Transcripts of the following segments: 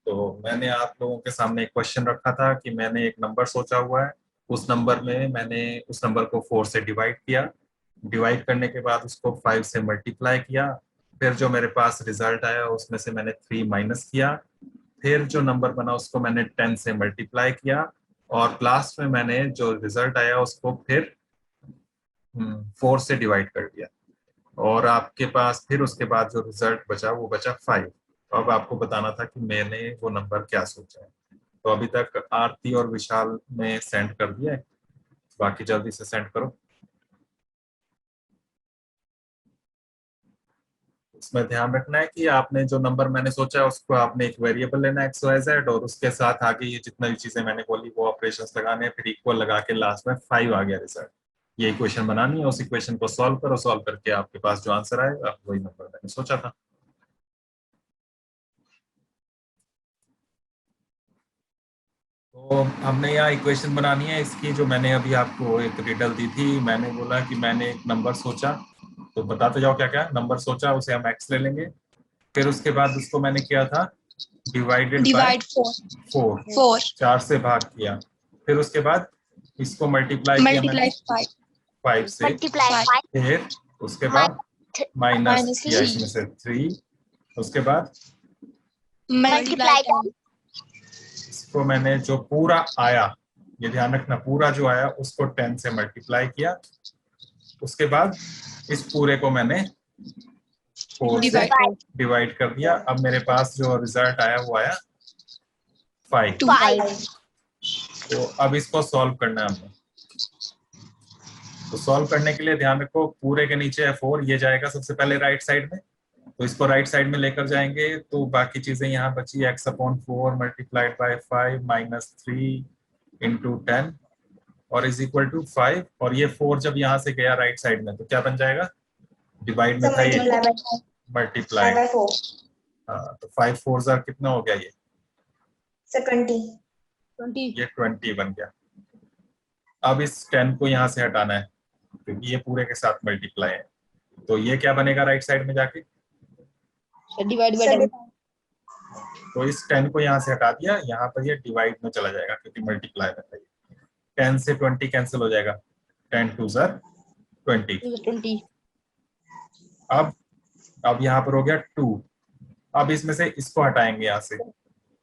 तो मैंने आप लोगों के सामने एक क्वेश्चन रखा था कि मैंने एक नंबर सोचा हुआ है। उस नंबर में मैंने उस नंबर को 4 से डिवाइड किया। डिवाइड करने के बाद उसको 5 से मल्टीप्लाई किया। फिर जो मेरे पास रिजल्ट आया उसमें से मैंने 3 माइनस किया। फिर जो नंबर बना उसको मैंने 10 से मल्टीप्लाई किया। और लास्ट में मैंने जो रिजल्ट आया उसको फिर 4 से डिवाइड कर दिया। और आपके पास फिर उसके बाद जो रिजल्ट बचा वो बचा 5। तो अब आपको बताना था कि मैंने वो नंबर क्या सोचा है। तो अभी तक आरती और विशाल ने सेंड कर दिया है। बाकी जल्दी से सेंड करो। इसमें ध्यान रखना है कि आपने जो नंबर मैंने सोचा है उसको आपने एक वेरिएबल लेना है एक्स वाई जेड, और उसके साथ आगे ये जितना भी चीजें मैंने बोली वो ऑपरेशंस लगाने हैं, फिर इक्वल लगा के लास्ट में 5 आ गया रिजल्ट। ये इक्वेशन बनानी है, उस इक्वेशन को सॉल्व करो, सॉल्व करके आपके पास जो आंसर आएगा वही नंबर मैंने सोचा था। तो हमने यहाँ इक्वेशन बनानी है इसकी, जो मैंने अभी आपको एक रिडल दी थी। मैंने बोला कि मैंने एक नंबर सोचा, तो बताते जाओ क्या क्या नंबर सोचा, उसे हम एक्स ले लेंगे। फिर उसके बाद उसको मैंने किया था डिवाइडेड बाय डिवाइड 4 4, 4 4 से भाग किया। फिर उसके बाद इसको मल्टीप्लाई किया मैंने मल्टीप्लाई 5 5 से। मल्टीप्लाई फिर उसके बाद माइनस माइनस किया 3 इसमें से 3। उसके बाद मल्टीप्लाई 10 इसको मैंने जो पूरा आया, ये ध्यान रखना, पूरा जो आया उसको 10 से मल्टीप्लाई किया। उसके बाद इस पूरे को मैंने 4 से डिवाइड डिवाइड कर दिया। अब मेरे पास जो रिजल्ट आया वो आया 5। 2 तो अब इसको सॉल्व करना है हमने। तो सॉल्व करने के लिए ध्यान रखो, पूरे के नीचे है 4, ये जाएगा सबसे पहले राइट साइड में। तो इसको राइट साइड में लेकर जाएंगे तो बाकी चीजें यहाँ बची, x upon 4 multiplied by 5 minus 3 into 10 और इज इक्वल टू 5। और ये 4 जब यहाँ से गया राइट साइड में तो क्या बन जाएगा, डिवाइड में था ये मल्टीप्लाइड। हाँ, तो 5 4 जार कितना हो गया, ये 20 ये 20 बन गया। अब इस 10 को यहाँ से हटाना है क्योंकि ये पूरे के साथ मल्टीप्लाई है। तो ये क्या बनेगा राइट साइड में जाके, डिवाइड बाय 10 तो इस 10 को यहाँ से हटा दिया, यहाँ पर ये डिवाइड में चला जाएगा क्योंकि मल्टीप्लाई में था। 10 से 20 कैंसिल हो जाएगा, 10 2 जार 20। 20 अब यहाँ पर हो गया 2। अब इसमें से इसको हटाएंगे यहाँ से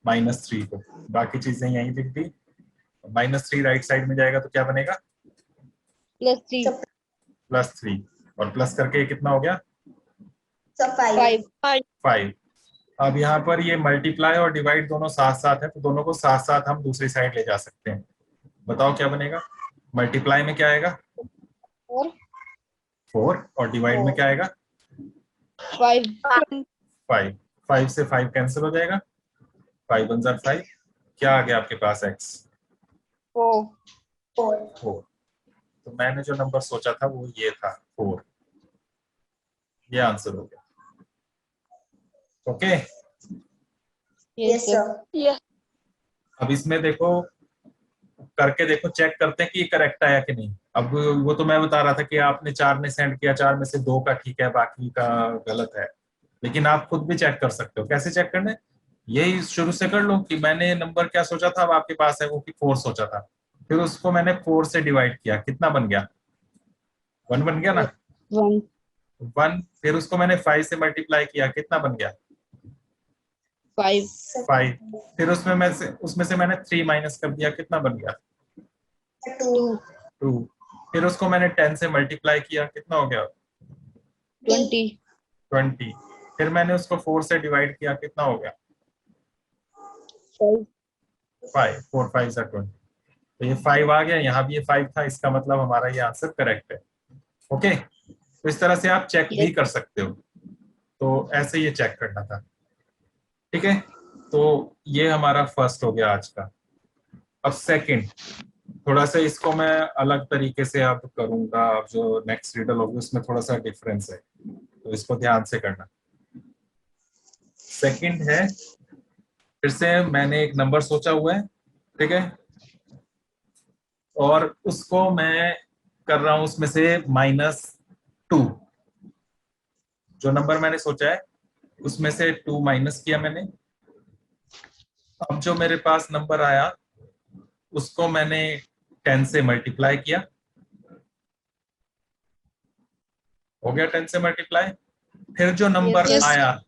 माइनस 3 को, बाकी चीजें यहीं लिख दी। माइनस 3 राइट साइड में जाएगा तो क्या बनेगा, +3 +3। और प्लस करके ये कितना हो गया 5 5। अब यहाँ पर ये मल्टीप्लाई और डिवाइड दोनों साथ साथ है, तो दोनों को साथ साथ हम दूसरी साइड ले जा सकते हैं। बताओ क्या बनेगा, मल्टीप्लाई में क्या आएगा 4 और डिवाइड में क्या आएगा 5 5। 5 से 5 कैंसिल हो जाएगा, 5 1 जार 5। क्या आ गया आपके पास x 4 4। तो मैंने जो नंबर सोचा था वो ये था 4। ये आंसर हो गया। ओके, यस सर अब इसमें देखो, करके देखो, चेक करते हैं कि ये करेक्ट आया कि नहीं। अब वो तो मैं बता रहा था कि आपने 4 ने सेंड किया, 4 में से 2 का ठीक है, बाकी का गलत है। लेकिन आप खुद भी चेक कर सकते हो। कैसे चेक करना है, यही शुरू से कर लो कि मैंने नंबर क्या सोचा था, अब आपके पास है वो कि 4 सोचा था। फिर उसको मैंने 4 से डिवाइड किया, कितना बन गया 1 बन गया ना 1 1। फिर उसको मैंने 5 से मल्टीप्लाई किया, कितना बन गया 5 5। फिर उसमें से मैंने 3 माइनस कर दिया, कितना बन गया 2 2। फिर उसको मैंने 10 से मल्टीप्लाई किया, कितना हो गया 20 20। फिर मैंने उसको 4 से डिवाइड किया, कितना हो गया 5 5। 4 5 सा 20। तो ये 5 आ गया, यहाँ भी ये 5 था, इसका मतलब हमारा ये आंसर करेक्ट है। ओके, तो इस तरह से आप चेक भी कर सकते हो। तो ऐसे ये चेक करना था, ठीक है। तो ये हमारा फर्स्ट हो गया आज का। अब सेकंड, थोड़ा सा इसको मैं अलग तरीके से अब करूंगा। अब जो नेक्स्ट रीडल होगी उसमें थोड़ा सा डिफरेंस है, तो इसको ध्यान से करना। सेकंड है, फिर से मैंने एक नंबर सोचा हुआ है, ठीक है, और उसको मैं कर रहा हूं उसमें से -2। जो नंबर मैंने सोचा है उसमें से 2 माइनस किया मैंने। अब जो मेरे पास नंबर आया उसको मैंने 10 से मल्टीप्लाई किया, हो गया 10 से मल्टीप्लाई। फिर जो नंबर Yes. आया,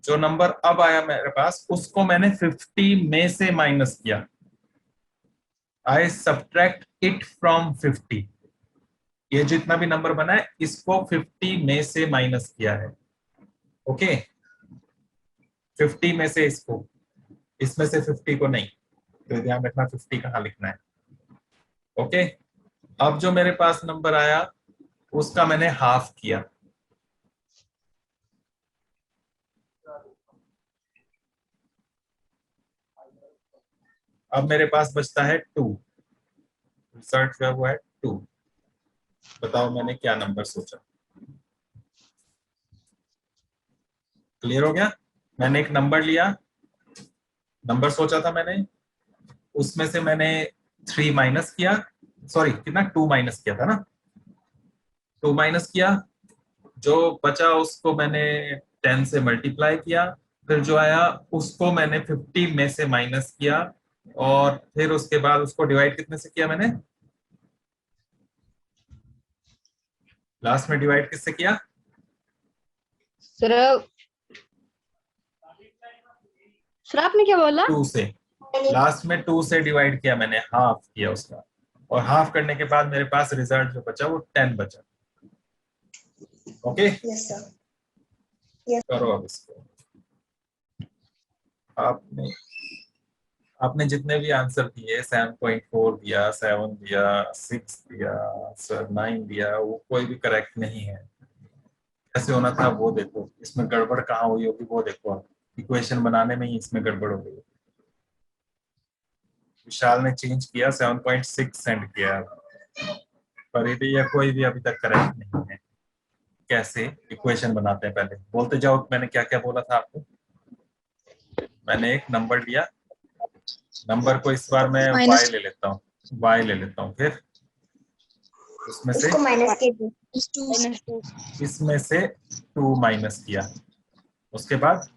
जो नंबर अब आया मेरे पास, उसको मैंने 50 में से माइनस किया। आई सब्ट्रैक्ट इट फ्रॉम 50। ये जितना भी नंबर बना है इसको 50 में से माइनस किया है। ओके, 50 में से इसको, इसमें से 50 को नहीं, तो ध्यान रखना 50 कहाँ लिखना है। ओके, अब जो मेरे पास नंबर आया उसका मैंने हाफ किया। अब मेरे पास बचता है 2। रिजल्ट क्या हुआ है 2। बताओ मैंने क्या नंबर सोचा। क्लियर हो गया? मैंने एक नंबर लिया, नंबर सोचा था मैंने, उसमें से मैंने 3 माइनस किया, सॉरी कितना, 2 माइनस किया था ना, 2 माइनस किया, जो बचा उसको मैंने 10 से मल्टीप्लाई किया, फिर जो आया उसको मैंने 50 में से माइनस किया, और फिर उसके बाद उसको डिवाइड कितने से किया मैंने, लास्ट में डिवाइड किससे किया? सर सर आपने क्या बोला? 2 से। लास्ट में 2 से डिवाइड किया मैंने, हाफ किया उसका, और हाफ करने के बाद मेरे पास रिजल्ट जो बचा वो 10 बचा। Okay, Yes, sir. Yes. करो अब इसको। आपने आपने जितने भी आंसर दिए, 7.4 दिया, 7 दिया, 6 दिया, सर 9 दिया, वो कोई भी करेक्ट नहीं है। कैसे होना था वो देखो, इसमें गड़बड़ कहाँ हुई होगी वो देखो आप। इक्वेशन बनाने में ही इसमें गड़बड़ हो गई। विशाल ने चेंज किया, 7.6 सेंड किया, पर ये कोई भी अभी तक करेक्ट नहीं है। कैसे इक्वेशन बनाते हैं, पहले बोलते जाओ मैंने क्या क्या बोला था आपको। मैंने एक नंबर लिया, नंबर को इस बार मैं y Minus ले लेता हूँ, y ले लेता हूँ, फिर उसमें से इसको माइनस के दो। -2 इसमें से 2 माइनस किया, उसके बाद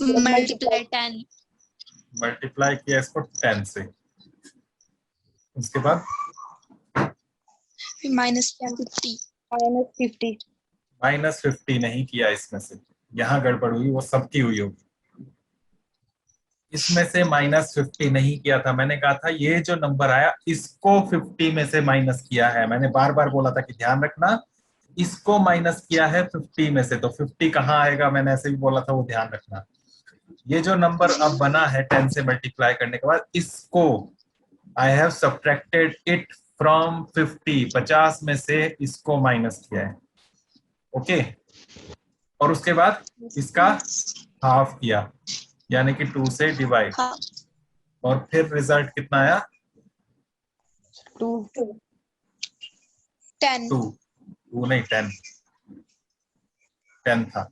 मल्टीप्लाई 10 मल्टीप्लाई किया इसको 10 से, उसके बाद -50 -50 -50 नहीं किया इसमें से, यहाँ गड़बड़ हुई, वो सबकी हुई होगी। इसमें से -50 नहीं किया था, मैंने कहा था ये जो नंबर आया इसको 50 में से माइनस किया है। मैंने बार बार बोला था कि ध्यान रखना, इसको माइनस किया है 50 में से, तो 50 कहाँ आएगा, मैंने ऐसे भी बोला था, वो ध्यान रखना। ये जो नंबर अब बना है 10 से मल्टीप्लाई करने के बाद, इसको I have subtracted it from 50 में से इसको माइनस किया है। ओके, और उसके बाद इसका हाफ किया, यानी कि 2 से डिवाइड, हाँ और फिर रिजल्ट कितना आया 2 10 2 नहीं 10 10 था,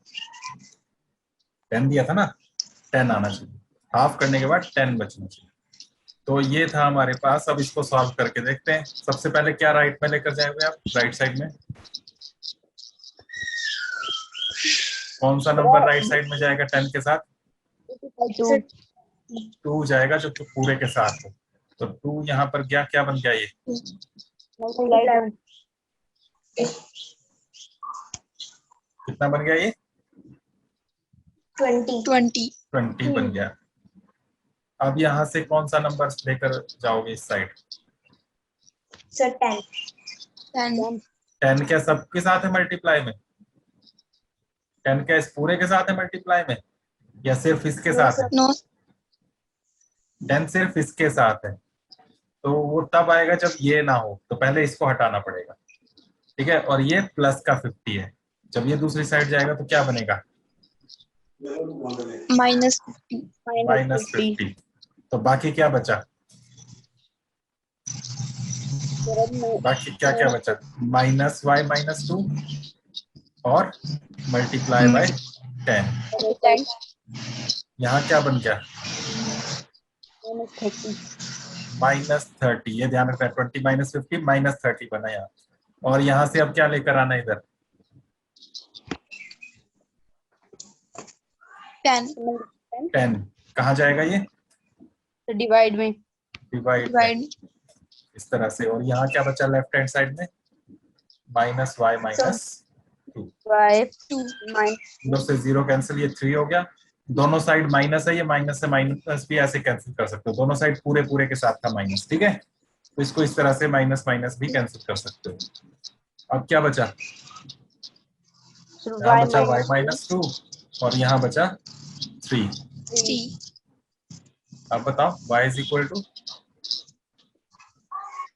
10 दिया था ना, 10 आना चाहिए, हाफ करने के बाद 10 बचना चाहिए। तो ये था हमारे पास। अब इसको सॉल्व करके देखते हैं। सबसे पहले क्या राइट में लेकर जाएंगे आप, राइट साइड में कौन सा नंबर राइट साइड में जाएगा 10 के साथ? 2 2 जाएगा जो कि पूरे के साथ हो, तो 2 यहाँ पर गया, क्या बन गया ये, multiply कितना बन गया ये, 20 20 बन गया। अब यहाँ से कौन सा नंबर लेकर जाओगे इस साइड? सर 10 10 क्या सबके साथ है मल्टीप्लाई में? 10 क्या इस पूरे के साथ है मल्टीप्लाई में, या सिर्फ इसके साथ है? नो 10 सिर्फ इसके साथ है, तो वो तब आएगा जब ये ना हो, तो पहले इसको हटाना पड़ेगा, ठीक है। और ये प्लस का 50 है, जब ये दूसरी साइड जाएगा तो क्या बनेगा, -50 -50। तो बाकी क्या बचा, बाकी क्या क्या बचा, -y-2 और मल्टीप्लाई बाय 10। यहाँ क्या बन गया, -30। ये ध्यान रखना, 20 -50 -30 बना यहाँ। और यहाँ से अब क्या लेकर आना इधर, 10 10 कहाँ जाएगा ये? तो डिवाइड में डिवाइड डिवाइड इस तरह से। और यहाँ क्या बचा लेफ्ट हैंड साइड में? Minus y minus 2। y 2 minus 0 से 0 कैंसिल, ये 3 हो गया। दोनों साइड माइनस है, ये माइनस से माइनस भी ऐसे कैंसिल कर सकते हो, दोनों साइड पूरे पूरे के साथ था माइनस, ठीक है। तो इसको इस तरह से माइनस माइनस भी कैंसिल कर सकते हो। अब क्या बचा? यहाँ y बचा y माइनस माइनस 2 और यहाँ बचा 3। 3 अब बताओ y is equal to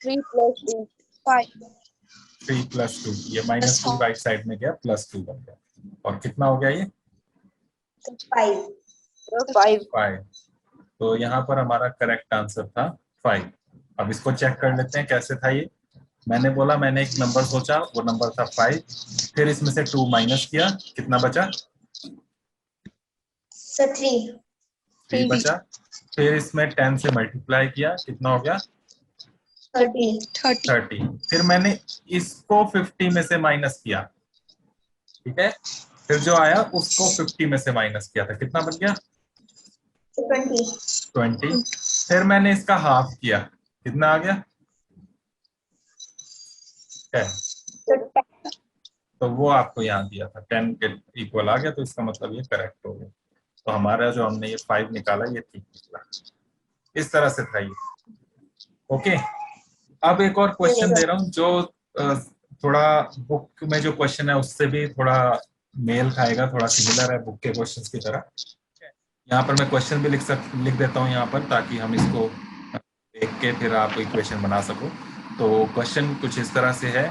3 plus 2 5 3 plus 2। ये माइनस 2 राइट साइड में गया, प्लस 2 बन गया। और कितना हो गया ये? 5 5 5। तो यहाँ पर हमारा करेक्ट आंसर था 5। अब इसको चेक कर लेते हैं कैसे था ये। मैंने बोला, मैंने एक नंबर सोचा, वो नंबर था 5, फिर इसमें से 2 माइनस किया, कितना बचा? 3 बचा। फिर इसमें 10 से मल्टीप्लाई किया, कितना हो गया? 30। फिर मैंने इसको 50 में से माइनस किया, ठीक है। फिर जो आया उसको 50 में से माइनस किया था, कितना बन गया? 20। फिर मैंने इसका हाफ किया, कितना आ गया? 10। तो वो आपको यहाँ दिया था 10 के इक्वल आ गया, तो इसका मतलब ये करेक्ट हो गया। तो हमारा जो हमने ये 5 निकाला ये ठीक निकला। इस तरह से था ये। ओके, अब एक और क्वेश्चन दे रहा हूँ जो थोड़ा बुक में जो क्वेश्चन है उससे भी थोड़ा मेल खाएगा, थोड़ा सिमिलर है बुक के क्वेश्चंस की तरह। यहाँ पर मैं क्वेश्चन भी लिख देता हूँ यहाँ पर, ताकि हम इसको देख के फिर आप इक्वेशन बना सको। तो क्वेश्चन कुछ इस तरह से है।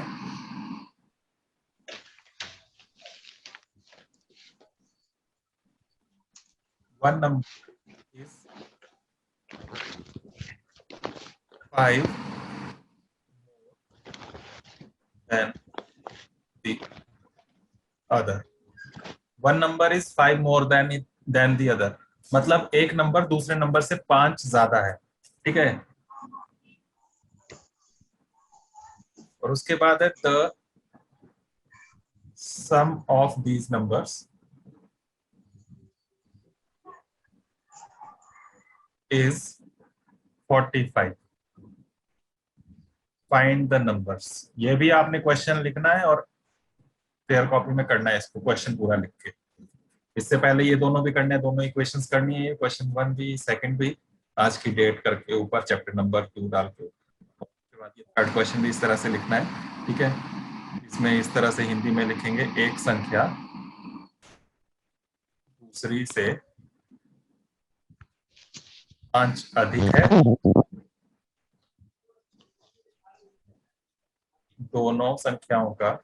One number is 5 than the other। One number is 5 more than the other, मतलब एक नंबर दूसरे नंबर से 5 ज्यादा है, ठीक है। और उसके बाद है the sum of these numbers is 45। Find the numbers. ये भी आपने क्वेश्चन लिखना है और फेयर कॉपी में करना है इसको, क्वेश्चन पूरा लिख के। इससे पहले ये दोनों भी करने हैं, दोनों इक्वेशंस करनी है, क्वेश्चन 1 भी सेकंड भी, आज की डेट करके ऊपर चैप्टर नंबर 2 डाल के। उसके बाद ये थर्ड क्वेश्चन भी इस तरह से लिखना है, ठीक है। इसमें इस तरह से हिंदी में लिखेंगे, एक संख्या दूसरी से 5 अधिक है, दोनों संख्याओं का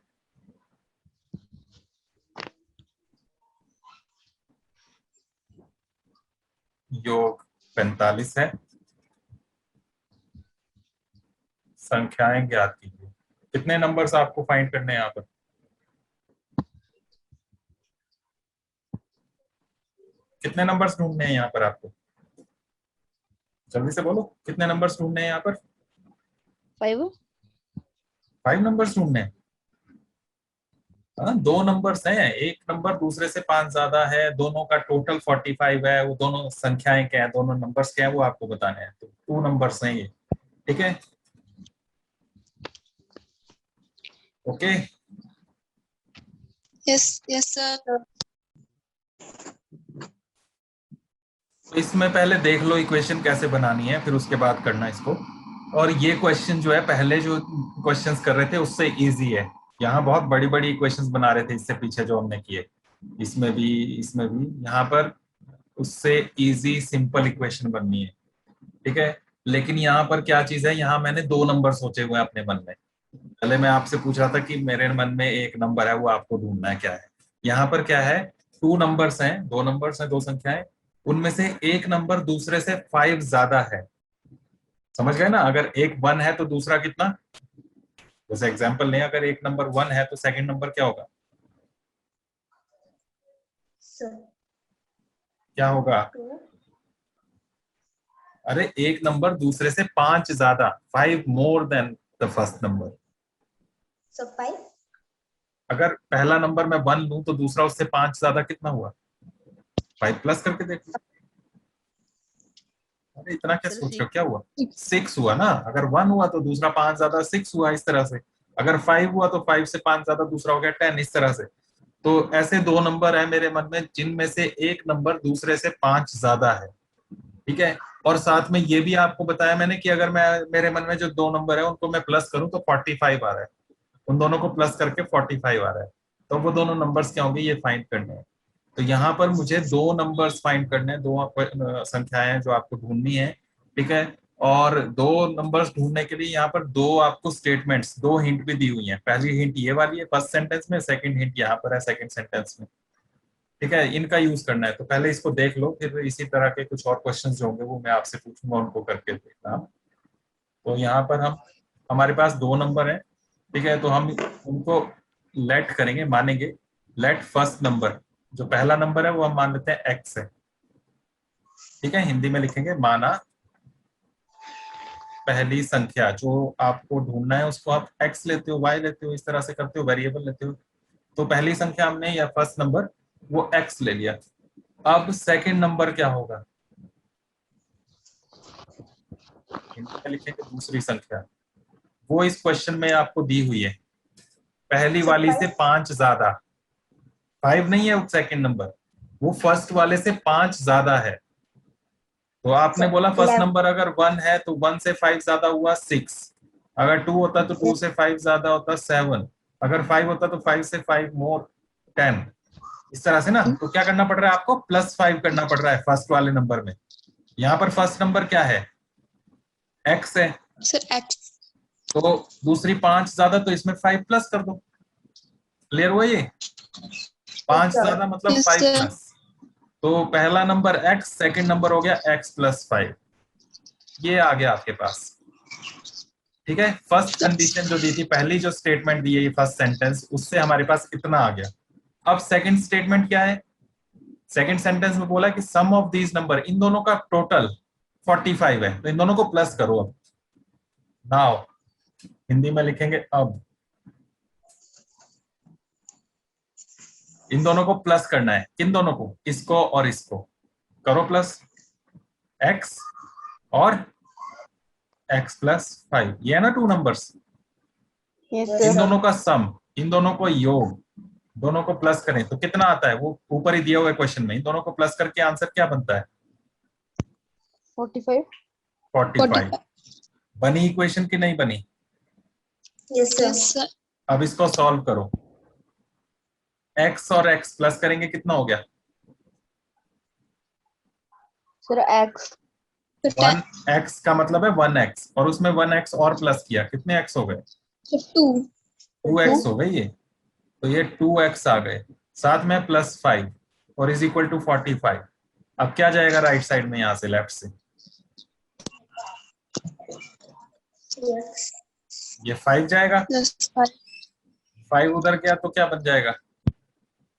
योग 45 है, संख्याएं ज्ञात कीजिए। कितने नंबर्स आपको फाइंड करने हैं यहाँ पर? कितने नंबर्स ढूंढने हैं यहाँ पर आपको? जल्दी से बोलो, कितने नंबर्स ढूंढने हैं यहाँ पर? 5 नंबर्स ढूंढने हैं। हाँ, 2 नंबर्स हैं, एक नंबर दूसरे से 5 ज्यादा है, दोनों का टोटल 45 है। वो दोनों संख्याएं क्या है, दोनों नंबर्स क्या है, वो आपको बताने हैं। तो 2 नंबर्स हैं ये, ठीक है। Okay, yes sir. तो इसमें पहले देख लो इक्वेशन कैसे बनानी है, फिर उसके बाद करना इसको। और ये क्वेश्चन जो है, पहले जो क्वेश्चंस कर रहे थे उससे इजी है। यहाँ बहुत बड़ी बड़ी इक्वेशंस बना रहे थे इससे पीछे जो हमने किए, इसमें भी यहाँ पर उससे इजी सिंपल इक्वेशन बननी है, ठीक है। लेकिन यहाँ पर क्या चीज है, यहाँ मैंने 2 नंबर सोचे हुए हैं अपने मन में। पहले मैं आपसे पूछ रहा था कि मेरे मन में एक नंबर है, वो आपको ढूंढना है क्या है। यहाँ पर क्या है, 2 नंबर्स हैं, 2 नंबर्स हैं, 2 संख्याएं, उनमें से एक नंबर दूसरे से 5 ज्यादा है। समझ गए ना? अगर एक 1 है तो दूसरा कितना? जैसे एग्जांपल लें, अगर एक नंबर 1 है तो सेकंड नंबर क्या होगा? क्या होगा? अरे एक नंबर दूसरे से 5 ज्यादा, 5 more than the first number. अगर पहला नंबर मैं 1 लूं तो दूसरा उससे 5 ज्यादा कितना हुआ? 5 प्लस करके देखो। अरे इतना क्या Sir, सोच रहे हो, six. क्या हुआ? 6 हुआ ना, अगर 1 हुआ तो दूसरा 5 ज्यादा 6 हुआ, इस तरह से। अगर 5 हुआ तो 5 से 5 ज्यादा दूसरा हो गया 10, इस तरह से। तो ऐसे दो नंबर है मेरे मन में जिनमें से एक नंबर दूसरे से 5 ज्यादा है, ठीक है। और साथ में ये भी आपको बताया मैंने कि अगर मैं मेरे मन में जो दो नंबर है उनको मैं प्लस करूं तो 45 आ रहा है, उन दोनों को प्लस करके 45 आ रहा है। तो वो दोनों नंबर्स क्या होंगे ये फाइंड करने हैं। तो यहाँ पर मुझे दो नंबर्स फाइंड करने हैं, दो संख्याएं हैं जो आपको ढूंढनी है, ठीक है। और दो नंबर्स ढूंढने के लिए यहाँ पर दो आपको स्टेटमेंट्स, दो हिंट भी दी हुई हैं। पहली हिंट ये वाली है फर्स्ट सेंटेंस में, सेकंड हिंट यहाँ पर है सेकंड सेंटेंस में, ठीक है। इनका यूज करना है, तो पहले इसको देख लो, फिर इसी तरह के कुछ और क्वेश्चंस जो होंगे वो मैं आपसे पूछूंगा, उनको करके देखना। तो यहाँ पर हमारे पास दो नंबर है, ठीक है। तो हम उनको लेट करेंगे, मानेंगे। लेट फर्स्ट नंबर, जो पहला नंबर है वो हम मान लेते हैं एक्स है, ठीक है। हिंदी में लिखेंगे माना पहली संख्या जो आपको ढूंढना है उसको आप एक्स लेते हो, वाई लेते हो, इस तरह से करते हो, वेरिएबल लेते हो। तो पहली संख्या हमने या फर्स्ट नंबर वो एक्स ले लिया। अब सेकंड नंबर क्या होगा, हिंदी में लिखेंगे दूसरी संख्या, वो इस क्वेश्चन में आपको दी हुई है, पहली वाली से 5 ज्यादा। 5 नहीं है वो सेकंड नंबर, वो फर्स्ट वाले से 5 ज्यादा है। तो आपने बोला फर्स्ट नंबर अगर 1 है तो 1 से 5 ज्यादा हुआ 6, अगर 2 होता तो 2 से 5 ज्यादा होता 7, अगर 5 होता तो 5 से 5 मोर 10, इस तरह से ना। तो क्या करना पड़ रहा है आपको, +5 करना पड़ रहा है फर्स्ट वाले नंबर में। यहाँ पर फर्स्ट नंबर क्या है, एक्स है, सर एक्स। तो दूसरी 5 ज्यादा तो इसमें 5 प्लस कर दो। क्लियर हुआ ये, 5 ज्यादा मतलब 5 प्लस। तो पहला नंबर x, सेकंड नंबर हो गया x+5, ये आ गया आपके पास, ठीक है। फर्स्ट कंडीशन जो दी थी, पहली जो स्टेटमेंट दी है फर्स्ट सेंटेंस, उससे हमारे पास इतना आ गया। अब सेकंड स्टेटमेंट क्या है, सेकंड सेंटेंस में बोला कि सम ऑफ दीज नंबर, इन दोनों का टोटल 45 है, तो इन दोनों को प्लस करो। अब नाउ हिंदी में लिखेंगे अब, इन दोनों को प्लस करना है, किन दोनों को, इसको और इसको करो प्लस, x और x+5, ये है ना टू नंबर्स। Yes, इन sir. दोनों का सम, इन दोनों को योग, दोनों को प्लस करें तो कितना आता है, वो ऊपर ही दिया हुआ है क्वेश्चन में। इन दोनों को प्लस करके आंसर क्या बनता है, 45. 45। बनी इक्वेशन की नहीं बनी? Yes sir. अब इसको सॉल्व करो, x और x प्लस करेंगे कितना हो गया, Sir, X. 1x का मतलब है 1x, और उसमें 1x और प्लस किया, कितने x हो गए, 2x हो गए ये। तो ये 2x आ गए, साथ में +5 और इज इक्वल टू 45। अब क्या जाएगा राइट साइड में, यहां से लेफ्ट से ये 5 जाएगा, +5 5 उधर गया तो क्या बन जाएगा,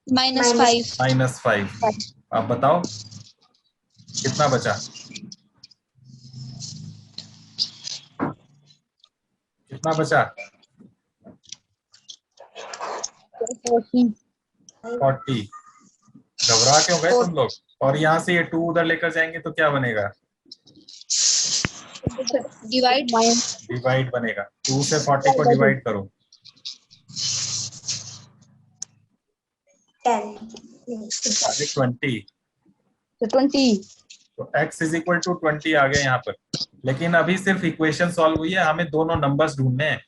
-5 -5। अब बताओ कितना बचा, कितना बचा, 40. 40। घबरा क्यों गए तुम लोग, और यहाँ से ये 2 उधर लेकर जाएंगे तो क्या बनेगा, डिवाइड डिवाइड बनेगा। 2 से 40 को डिवाइड करो, 20। So 20. तो x इज इक्वल टू 20 आ गया यहाँ पर। लेकिन अभी सिर्फ इक्वेशन सॉल्व हुई है, हमें दोनों नंबर्स ढूंढने हैं।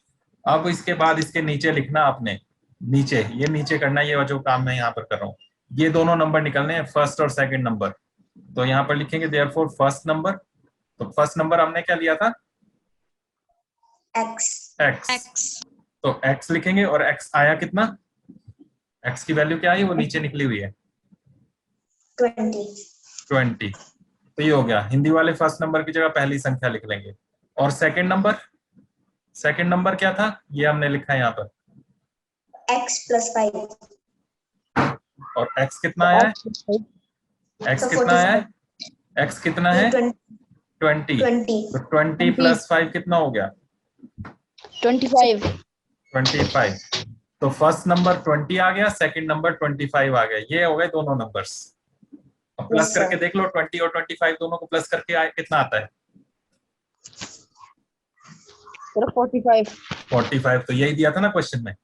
अब इसके बाद इसके नीचे लिखना आपने, नीचे ये नीचे करना, ये जो काम मैं यहाँ पर कर रहा हूँ, ये दोनों नंबर निकलने हैं, फर्स्ट और सेकंड नंबर। तो यहाँ पर लिखेंगे देयरफॉर फर्स्ट नंबर, तो फर्स्ट नंबर हमने क्या लिया था, x। तो x लिखेंगे, और x आया कितना, x की वैल्यू क्या आई, वो नीचे निकली हुई है 20। तो ये हो गया, हिंदी वाले फर्स्ट नंबर की जगह पहली संख्या लिख लेंगे। और सेकंड नंबर क्या था, ये हमने लिखा है यहाँ पर x+5 और x कितना आया है, x कितना आया है, x कितना है 20। तो 20 + 5 कितना हो गया, 25. तो फर्स्ट नंबर 20 आ गया, सेकंड नंबर 25 आ गया, ये हो गए दोनों नंबर्स। अब अब प्लस Yes, करके sir. देख लो, 20 और 25 दोनों को प्लस करके कितना आता है? सर 45। 45, तो यही दिया था ना क्वेश्चन में,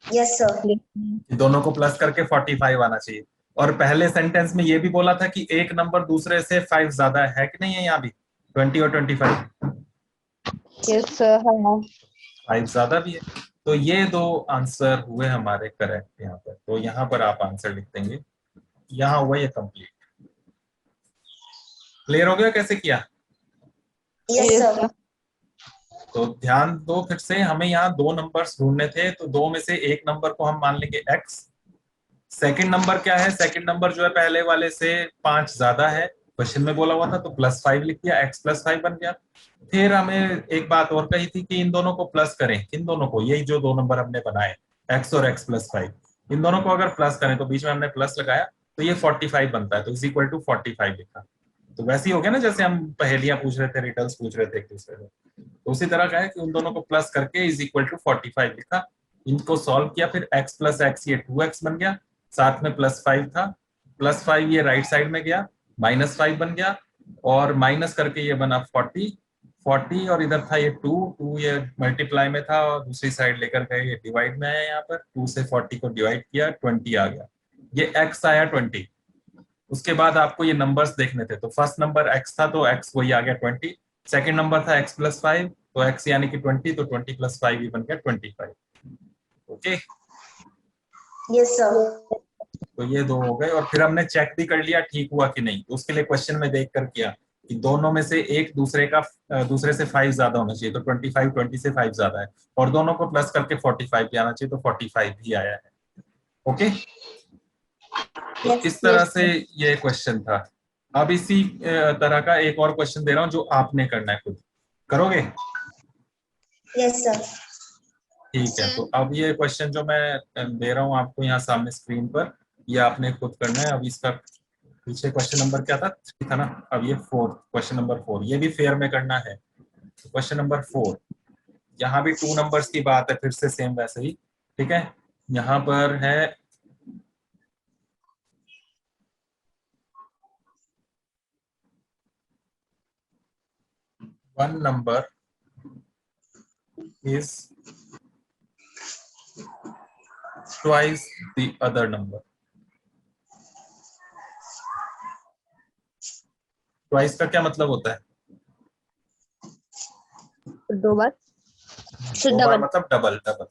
Yes, sir. कि दोनों को प्लस करके 45 आना चाहिए। और पहले सेंटेंस में ये भी बोला था कि एक नंबर दूसरे से 5 ज्यादा है कि नहीं है, यहाँ भी 20 और 25 यस सर, हाँ 5 ज्यादा भी है। तो ये दो आंसर हुए हमारे करेक्ट यहाँ पर। तो यहाँ पर आप आंसर लिख देंगे, यहाँ हुआ ये कंप्लीट। क्लियर हो गया कैसे किया? Yes, sir. तो ध्यान दो फिर से, हमें यहाँ दो नंबर्स ढूंढने थे, तो दो में से एक नंबर को हम मान लेंगे x। सेकंड नंबर क्या है? सेकंड नंबर जो है पहले वाले से 5 ज्यादा है, क्वेश्चन में बोला हुआ था, तो +5 लिख दिया, x +5 बन गया। फिर हमें एक बात और कही थी कि इन दोनों को प्लस करें। किन दोनों को? यही जो दो नंबर हमने बनाए, x और x +5, इन दोनों को अगर प्लस करें तो बीच में हमने प्लस लगाया तो ये 45 बनता है, तो इज इक्वल टू 45 लिखा। तो वैसे ही हो गया ना, जैसे हम पहेलियां पूछ रहे थे, रिडल्स पूछ रहे थे एक दूसरे से, तो उसी तरह का है कि उन दोनों को प्लस करके इज इक्वल टू 45 लिखा। इनको सॉल्व किया, फिर x + x ये 2x बन गया, साथ में +5 था, +5 ये राइट साइड में गया, -5 बन गया, और माइनस करके ये बना 40, और इधर था ये 2 ये मल्टीप्लाई में था, और दूसरी साइड लेकर गए ये डिवाइड में आया, यहाँ पर 2 से 40 को डिवाइड किया, 20 आ गया, ये x आया 20। उसके बाद आपको ये नंबर्स देखने थे, तो फर्स्ट नंबर x था तो x वही आ गया 20, सेकंड नंबर था x +5 तो x यानी कि 20, तो 20 + 5 ही बन गया 25। Okay, Yes, sir. तो ये दो हो गए, और फिर हमने चेक भी कर लिया ठीक हुआ कि नहीं। तो उसके लिए क्वेश्चन में देख कर किया कि दोनों में से एक दूसरे से 5 ज्यादा होना चाहिए, तो 25 20 से 5 ज्यादा है, और दोनों को प्लस करके 45 भी आना चाहिए, तो 45 भी आया है। ओके, तो Yes, इस तरह yes, से ये क्वेश्चन था। अब इसी तरह का एक और क्वेश्चन दे रहा हूं जो आपने करना है, खुद करोगे? Yes, sir. ठीक है, तो अब ये क्वेश्चन जो मैं दे रहा हूं आपको यहाँ सामने स्क्रीन पर, ये आपने खुद करना है। अब इसका पीछे क्वेश्चन नंबर क्या था? 3 था ना, अब ये 4, क्वेश्चन नंबर 4, ये भी फेयर में करना है। तो क्वेश्चन नंबर 4, यहाँ भी 2 नंबर्स की बात है, फिर से सेम वैसे ही, ठीक है। यहाँ पर है 1 number is twice the other number। Twice का क्या मतलब होता है? दो बार। दो बार डबल। मतलब डबल,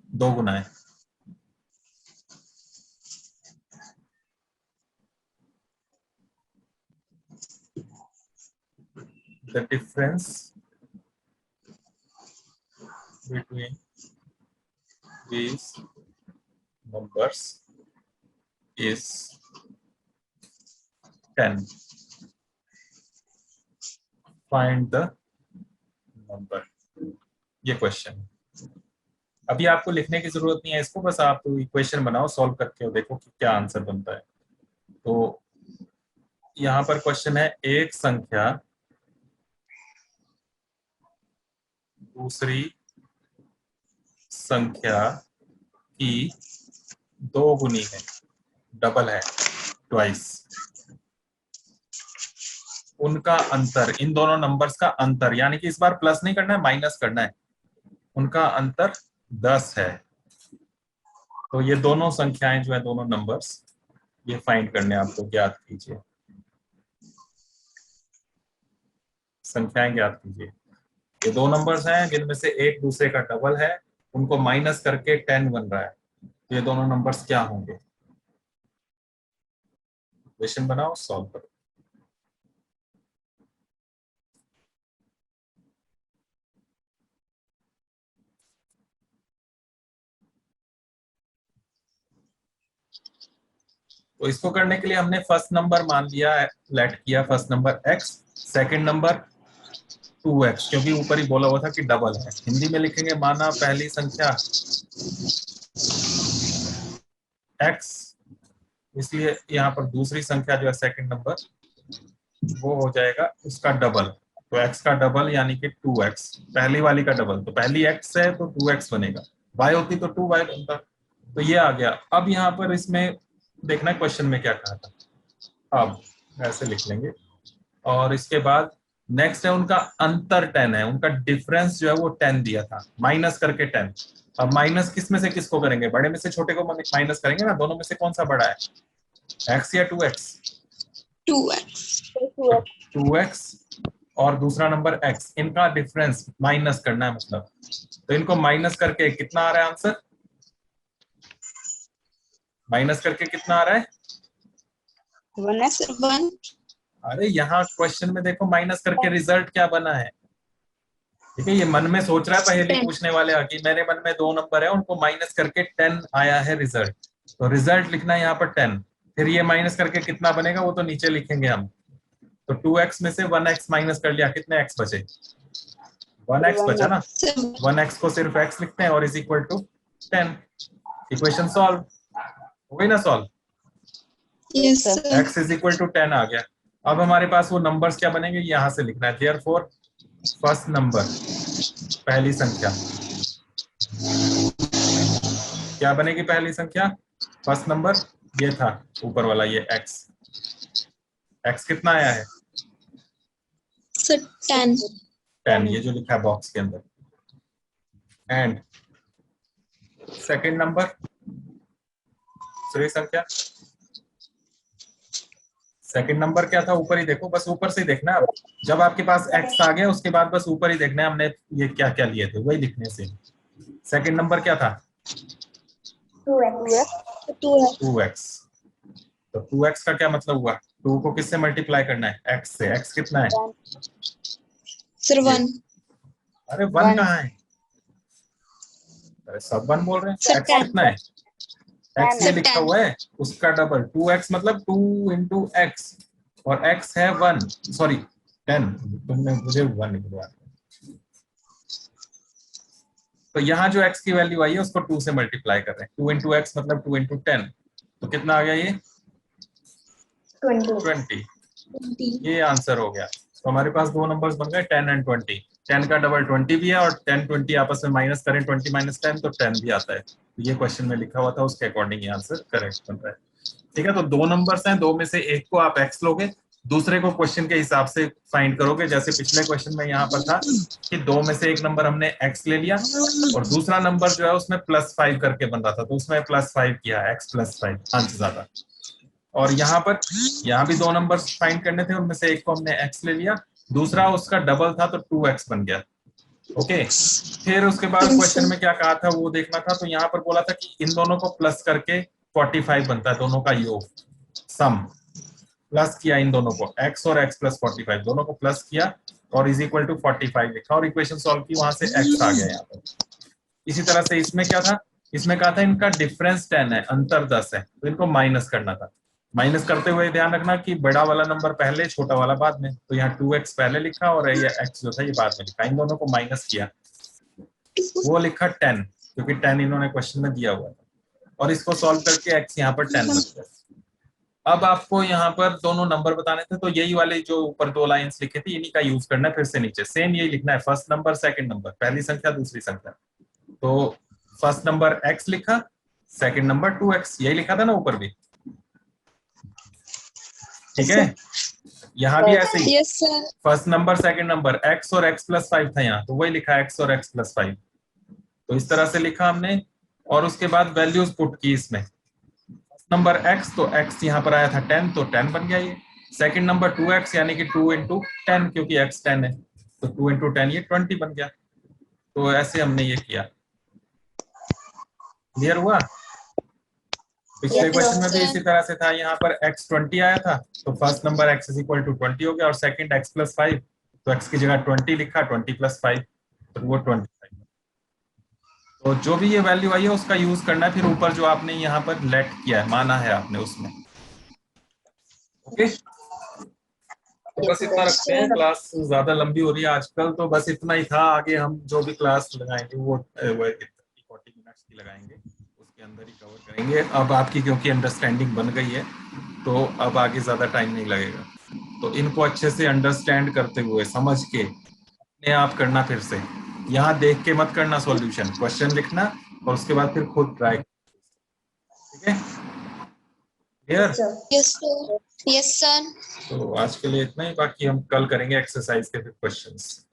दो गुना है। The difference between these numbers is 10। Find the number। ये क्वेश्चन, अभी आपको लिखने की जरूरत नहीं है इसको, बस आप इक्वेशन बनाओ, सॉल्व करके और देखो कि क्या आंसर बनता है। तो यहाँ पर क्वेश्चन है, एक संख्या दूसरी संख्या की 2 गुनी है, डबल है, ट्वाइस। उनका अंतर, इन दोनों नंबर्स का अंतर, यानी कि इस बार प्लस नहीं करना है, माइनस करना है, उनका अंतर 10 है। तो ये दोनों संख्याएं जो है, दोनों नंबर्स, ये फाइंड करने आपको, ज्ञात कीजिए, संख्याएं ज्ञात कीजिए। ये दो नंबर्स हैं जिनमें से एक दूसरे का डबल है, उनको माइनस करके 10 बन रहा है, तो ये दोनों नंबर्स क्या होंगे? क्वेश्चन बनाओ, सॉल्व करो। तो इसको करने के लिए हमने फर्स्ट नंबर मान लिया, लेट किया first number x, second number 2x, क्योंकि ऊपर ही बोला हुआ था कि डबल है। हिंदी में लिखेंगे, माना पहली संख्या x, इसलिए यहाँ पर दूसरी संख्या जो है सेकंड नंबर, वो हो जाएगा उसका डबल। तो x का डबल यानी कि 2x, पहली वाली का डबल, तो पहली x है तो 2x बनेगा, y होती तो 2y बनता। तो ये आ गया। अब यहाँ पर इसमें देखना क्वेश्चन में क्या कहा था, अब ऐसे लिख लेंगे। और इसके बाद नेक्स्ट है उनका अंतर 10 है, उनका डिफरेंस जो है वो 10 दिया था, माइनस करके 10। अब माइनस किस में से किसको करेंगे, बड़े में से छोटे को माइनस करेंगे ना, दोनों में से कौन सा बड़ा है, x या 2x? 2x। 2x और दूसरा नंबर x, इनका डिफरेंस माइनस करना है मतलब। तो इनको माइनस करके कितना आ रहा है आंसर, माइनस करके कितना आ रहा है? 1x 1। अरे यहाँ क्वेश्चन में देखो माइनस करके रिजल्ट क्या बना है। ठीक है, ये मन में सोच रहा है पहेली 10। पूछने वाले कि मेरे मन में 2 नंबर है, उनको माइनस करके 10 आया है रिजल्ट, तो रिजल्ट लिखना है यहाँ पर 10। फिर ये माइनस करके कितना बनेगा वो तो नीचे लिखेंगे हम। तो 2x में से 1x माइनस कर लिया, कितने x बचे, 1x बचा ना, 1x को सिर्फ x लिखते हैं और is equal to 10। Equation solve हो गई ना, solve. Yes sir. x is equal to 10 आ गया। अब हमारे पास वो नंबर्स क्या बनेंगे, यहां से लिखना है, देयरफॉर फर्स्ट नंबर, पहली संख्या क्या बनेगी, पहली संख्या फर्स्ट नंबर, ये था ऊपर वाला, ये x कितना आया है, सर 10। 10, ये जो लिखा है बॉक्स के अंदर। एंड सेकंड नंबर, दूसरी संख्या, सेकंड नंबर क्या था, ऊपर ही देखो, बस ऊपर से ही देखना है। अब जब आपके पास x आ गया उसके बाद बस ऊपर ही देखना है हमने ये क्या क्या लिए थे, वही लिखने से। सेकंड नंबर क्या था, 2x 2x। तो 2x का क्या मतलब हुआ, 2 को किससे मल्टीप्लाई करना है, x से। x कितना है सर 1। अरे 1 कहाँ है, अरे सब 1 बोल रहे हैं। Sir x 10। कितना है, x ये सर लिखा 10। हुआ है उसका डबल, 2x मतलब 2 इंटू x, और x है 1, सॉरी 10, तुमने मुझे 1 निकलवा। तो यहाँ जो x की वैल्यू आई है उसको 2 से मल्टीप्लाई कर रहे हैं, 2 इंटू एक्स मतलब 2 इंटू 10, तो कितना आ गया ये 20। ये आंसर हो गया। तो हमारे पास 2 नंबर्स बन गए 10 एंड 20। 10 का डबल 20 भी है, और 10 20 आपस में माइनस करें 20 माइनस 10 तो 10 भी आता है। तो ये क्वेश्चन में लिखा हुआ था उसके अकॉर्डिंग ये आंसर करेक्ट बन रहा है। ठीक है, तो 2 नंबर्स हैं, 2 में से एक को आप x लोगे, दूसरे को क्वेश्चन के हिसाब से फाइंड करोगे। जैसे पिछले क्वेश्चन में यहाँ पर था कि 2 में से एक नंबर हमने x ले लिया और दूसरा नंबर जो है उसमें +5 करके बन रहा था, तो उसमें +5 किया, x +5 अंश ज्यादा। और यहाँ पर यहाँ भी 2 नंबर फाइंड करने थे, उनमें से एक को हमने x ले लिया, दूसरा उसका डबल था तो 2x बन गया। ओके, फिर उसके बाद क्वेश्चन में क्या कहा था वो देखना था। तो यहाँ पर बोला था कि इन दोनों को प्लस करके 45 बनता है, दोनों का योग सम, प्लस किया इन दोनों को, x और x + 45 दोनों को प्लस किया और इज इक्वल टू 45 लिखा और इक्वेशन सॉल्व की, वहां से x आ गया यहाँ पर। इसी तरह से इसमें क्या था, इसमें कहा था इनका डिफरेंस 10 है, अंतर 10 है, तो इनको माइनस करना था। माइनस करते हुए ध्यान रखना कि बड़ा वाला नंबर पहले, छोटा वाला बाद में। तो यहाँ 2x पहले लिखा और ये x जो था ये बाद में लिखा, इन दोनों को माइनस किया, वो लिखा 10, क्योंकि 10 इन्होंने क्वेश्चन में दिया हुआ था, और इसको सॉल्व करके x यहाँ पर 10 बन गया। अब आपको यहाँ पर दोनों नंबर बताने थे, तो यही वाले जो ऊपर 2 लाइंस लिखे थे इन्हीं का यूज करना है। फिर से नीचे सेम यही लिखना है, फर्स्ट नंबर सेकंड नंबर, पहली संख्या दूसरी संख्या। तो फर्स्ट नंबर x लिखा, सेकंड नंबर 2x, यही लिखा था ना ऊपर भी, ठीक है। यहाँ भी ऐसे ही, yes sir. First number second number, x और x +5 था यहाँ, तो वही लिखा x और x +5, तो इस तरह से लिखा हमने। और उसके बाद वैल्यूज पुट की इसमें, नंबर x तो x यहाँ पर आया था 10, तो 10 बन गया ये। सेकंड नंबर 2x यानी कि 2 इंटू 10, क्योंकि x 10 है, तो 2 इंटू 10 ये 20 बन गया। तो ऐसे हमने ये किया। क्लियर हुआ? पिछले क्वेश्चन में भी इसी तरह से था, यहाँ पर x 20 आया था, तो first number x is equal to 20 हो गया, और सेकंड x +5, तो x की जगह 20 लिखा, 20 + 5, तो वो 25। तो जो भी ये वैल्यू आई है उसका यूज करना है, फिर ऊपर जो आपने यहाँ पर लेट किया है, माना है आपने उसमें। ओके, तो बस इतना रखते हैं, क्लास ज्यादा लंबी हो रही है आजकल, तो बस इतना ही था। आगे हम जो भी क्लास लगाएंगे वो 40 मिनट्स की लगाएंगे, उसके अंदर ही कवर करेंगे। अब आपकी क्योंकि अंडरस्टैंडिंग बन गई है तो अब आगे ज्यादा टाइम नहीं लगेगा, तो इनको अच्छे से अंडरस्टैंड करते हुए समझ के अपने आप करना। फिर से यहाँ देख के मत करना सॉल्यूशन, क्वेश्चन लिखना और उसके बाद फिर खुद ट्राई, ठीक है। Clear? Yes, sir. Yes, sir. Yes, sir. तो आज के लिए इतना ही, बाकी हम कल करेंगे एक्सरसाइज के फिर क्वेश्चंस।